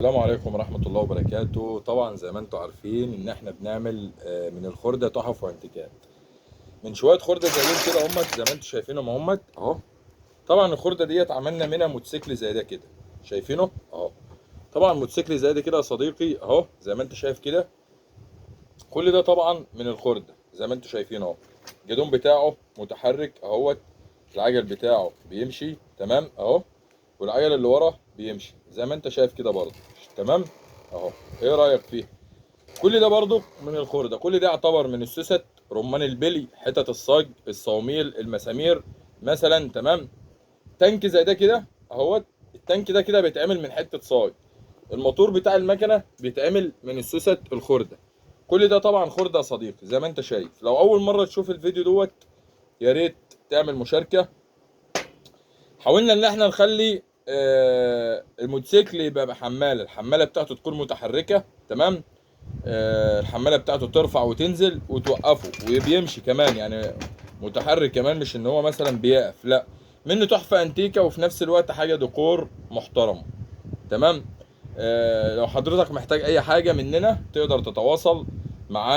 السلام عليكم ورحمة الله وبركاته. طبعا زي ما انتم عارفين ان احنا بنعمل من الخردة تحف وانتيكات من شوية خردة زي دول كده اهمت، زي ما انتم شايفينهم اهمت اهو. طبعا الخردة ديت عملنا منها موتوسيكل زي ده كده، شايفينه اهو. طبعا موتوسيكل زي ده كده يا صديقي اهو، زي ما انت شايف كده. كل ده طبعا من الخردة زي ما انتم شايفين اهو. الجدون بتاعه متحرك اهوت، العجل بتاعه بيمشي تمام اهو، والعجل اللي ورا بيمشي زي ما انت شايف كده برضه تمام اهو. ايه رايك فيه؟ كل ده برضه من الخردة. كل ده يعتبر من السوست، رمان البلي، حتت الصاج، الصواميل، المسامير مثلا تمام. تانك زي ده كده اهوت، التانك ده كده بيتعمل من حته صاج. الموتور بتاع المكنه بيتعمل من السوست الخرده. كل ده طبعا خرده يا صديقي زي ما انت شايف. لو اول مره تشوف الفيديو دوت يا ريت تعمل مشاركه. حاولنا ان احنا نخلي الموتوسيكل يبقى بحماله، الحماله بتاعته تكون متحركه تمام. الحماله بتاعته ترفع وتنزل وتوقفه وبيمشي كمان، يعني متحرك كمان، مش ان هو مثلا بيقف، لا. منه تحفه انتيكه وفي نفس الوقت حاجه ديكور محترم تمام. لو حضرتك محتاج اي حاجه مننا تقدر تتواصل معانا.